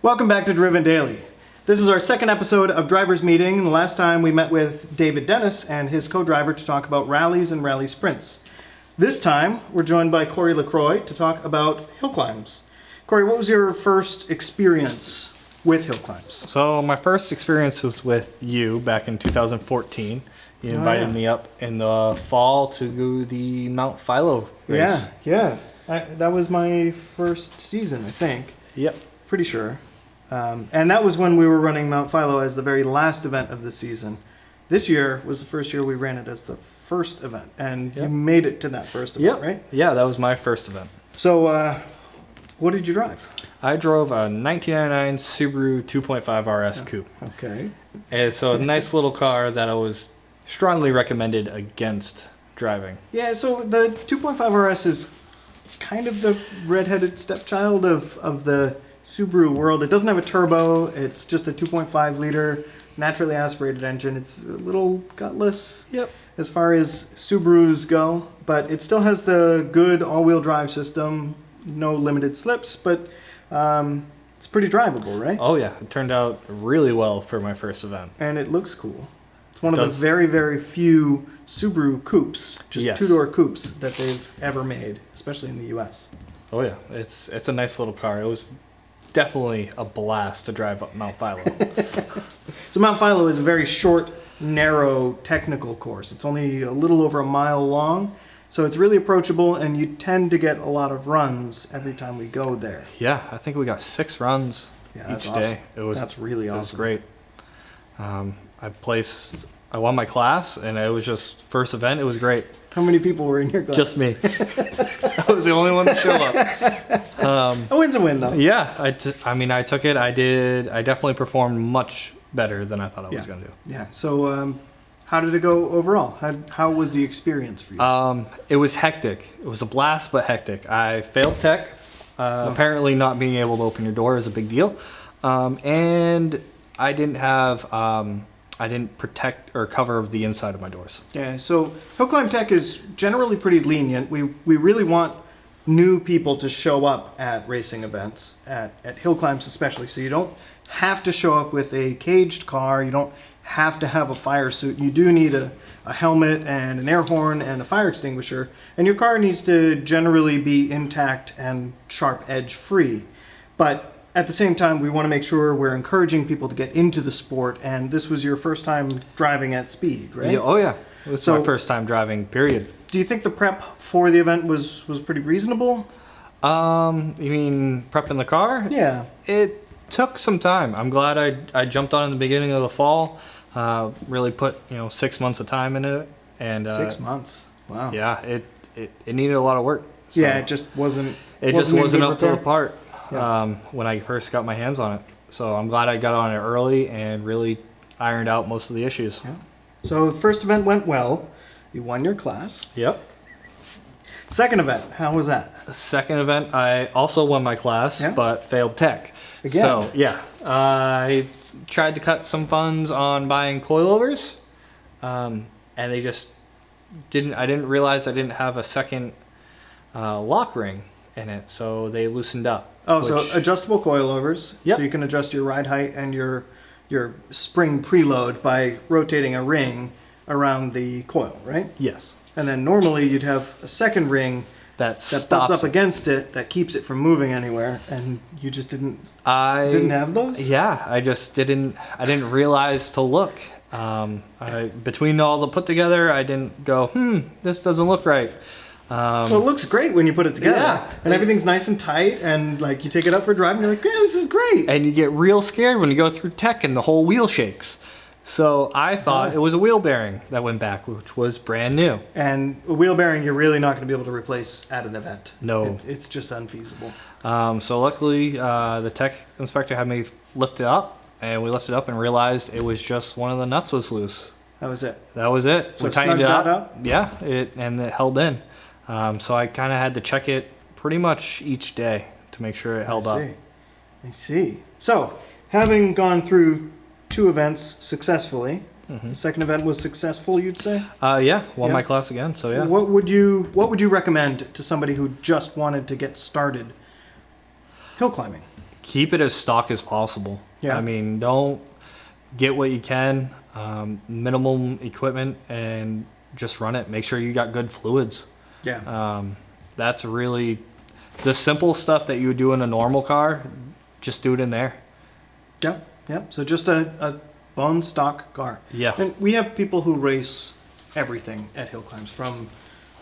Welcome back to Driven Daily. This is our second episode of Driver's Meeting. The last time we met with David Dennis and his co-driver to talk about rallies and rally sprints. This time, we're joined by LaCroix to talk about hill climbs. Corey, what was your first experience with hill climbs? So my first experience was with you back in 2014. You invited me up in the fall to do the Mount Philo race. Yeah. That was my first season, I think. Yep. Pretty sure. And that was when we were running Mount Philo as the very last event of the season. This year was the first year we ran it as the first event. And you made it to that first event, right? Yeah, that was my first event. So what did you drive? I drove a 1999 Subaru 2.5 RS Coupe. Okay. And so a nice little car that I was strongly recommended against driving. Yeah, so the 2.5 RS is kind of the redheaded stepchild of the Subaru world. It doesn't have a turbo. It's just a 2.5 liter naturally aspirated engine. It's a little gutless as far as Subarus go, but it still has the good all-wheel drive system, no limited slips, but it's pretty drivable, right? Oh yeah, it turned out really well for my first event. And it looks cool. It's one of the very, very few Subaru coupes, just two-door coupes that they've ever made, especially in the U.S. Oh yeah, it's a nice little car. It was definitely a blast to drive up Mount Philo. So Mount Philo is a very short, narrow, technical course. It's only a little over a mile long, so it's really approachable, and you tend to get a lot of runs every time we go there. Yeah, I think we got 6 runs each day. That's really awesome. It was great. I won my class, and it was just first event. It was great. How many people were in your class? Just me. I was the only one to show up. A win's a win, though. Yeah, I took it. I definitely performed much better than I thought I was going to do. Yeah. So, how did it go overall? How was the experience for you? It was hectic. It was a blast, but hectic. I failed tech. Apparently, not being able to open your door is a big deal, and I didn't have. I didn't protect or cover the inside of my doors. Yeah, so hill climb tech is generally pretty lenient. We really want new people to show up at racing events, at hill climbs especially, so you don't have to show up with a caged car, you don't have to have a fire suit. You do need a helmet and an air horn and a fire extinguisher, and your car needs to generally be intact and sharp edge free. But at the same time, we want to make sure we're encouraging people to get into the sport, and this was your first time driving at speed, right? Yeah, oh yeah, it was my first time driving, period. Do you think the prep for the event was pretty reasonable? You mean prepping the car? Yeah. It took some time. I'm glad I jumped on in the beginning of the fall, really put 6 months of time into it. And 6 months, wow. Yeah, it needed a lot of work. So yeah, it just wasn't up to the part. When I first got my hands on it. So I'm glad I got on it early and really ironed out most of the issues. Yeah. So the first event went well. You won your class. Yep. Second event, how was that? The second event, I also won my class, but failed tech. Again? So yeah, I tried to cut some funds on buying coilovers, and they just didn't. I didn't realize I didn't have a second lock ring in it, so they loosened up. Oh, so adjustable coilovers. Yep. So you can adjust your ride height and your spring preload by rotating a ring around the coil, right? Yes. And then normally you'd have a second ring that butts up against it that keeps it from moving anywhere, and you just didn't have those? Yeah, I just didn't. I didn't realize to look. Between all the put together, I didn't go, this doesn't look right. Well, it looks great when you put it together, and everything's nice and tight, and like you take it up for a drive, and you're like, yeah, this is great. And you get real scared when you go through tech and the whole wheel shakes. So I thought it was a wheel bearing that went back, which was brand new. And a wheel bearing, you're really not going to be able to replace at an event. No. It's just unfeasible. So luckily, the tech inspector had me lift it up, and we lifted it up and realized it was just one of the nuts was loose. That was it? That was it. So we tightened it up? Yeah, and it held in. So I kind of had to check it pretty much each day to make sure it held up. I see. So, having gone through 2 events successfully, the second event was successful, you'd say? Won my class again, so yeah. What would you recommend to somebody who just wanted to get started hill climbing? keep it as stock as possible. Yeah. I mean, don't get what you can, minimum equipment, and just run it. Make sure you got good fluids. Yeah. That's really the simple stuff that you would do in a normal car. Just do it in there. Yeah. Yeah. So just a bone stock car. Yeah. And we have people who race everything at Hill Climbs, from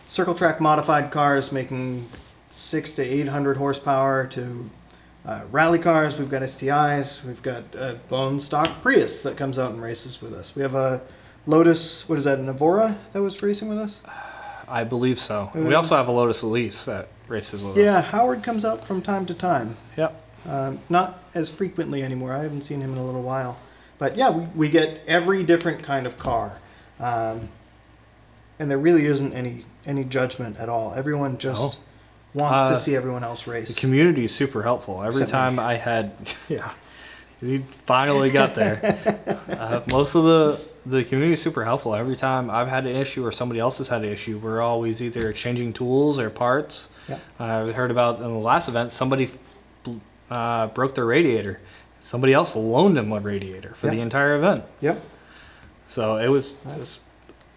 circle track modified cars making 600 to 800 horsepower to rally cars. We've got STIs. We've got a bone stock Prius that comes out and races with us. We have a Lotus, what is that, an Evora that was racing with us? I believe so. We also have a Lotus Elise that races with Yeah, us. Howard comes out from time to time. Yep. Not as frequently anymore. I haven't seen him in a little while. But yeah, we get every different kind of car. And there really isn't any judgment at all. Everyone just wants to see everyone else race. The community is super helpful. Every time I had, yeah, we finally got there. Most of the community is super helpful. Every time I've had an issue or somebody else has had an issue, we're always either exchanging tools or parts. Yeah. I heard about in the last event, somebody broke their radiator. Somebody else loaned them a radiator for the entire event. Yep. So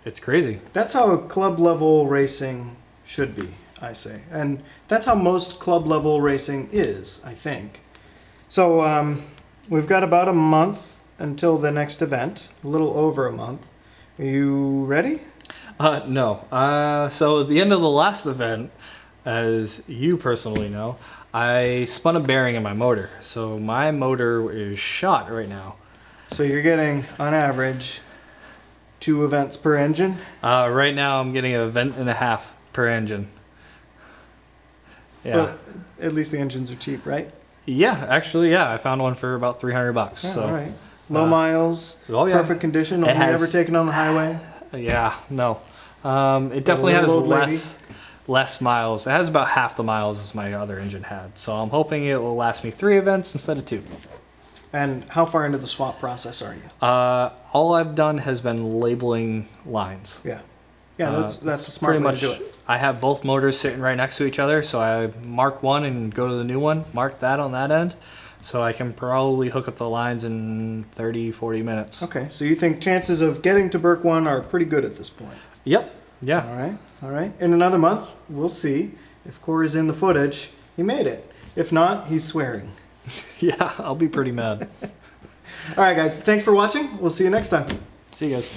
it's crazy. That's how club level racing should be, I say. And that's how most club level racing is, I think. So we've got about a month until the next event, a little over a month. Are you ready? No. So at the end of the last event, as you personally know, I spun a bearing in my motor. So my motor is shot right now. So you're getting, on average, 2 events per engine? Right now I'm getting an event and a half per engine. Yeah. But at least the engines are cheap, right? Yeah, actually, yeah. I found one for about $300. Yeah, So all right. Low miles, perfect condition, only ever taken on the highway? Yeah, no. It definitely has old lady? less miles. It has about half the miles as my other engine had. So I'm hoping it will last me 3 events instead of 2. And how far into the swap process are you? All I've done has been labeling lines. Yeah. Yeah, that's a smart pretty way much. to do it. I have both motors sitting right next to each other, so I mark one and go to the new one, mark that on that end, so I can probably hook up the lines in 30, 40 minutes. Okay, so you think chances of getting to Berk 1 are pretty good at this point? Yep. Yeah. All right, all right. In another month, we'll see if Corey's in the footage. He made it. If not, he's swearing. Yeah, I'll be pretty mad. All right, guys. Thanks for watching. We'll see you next time. See you guys.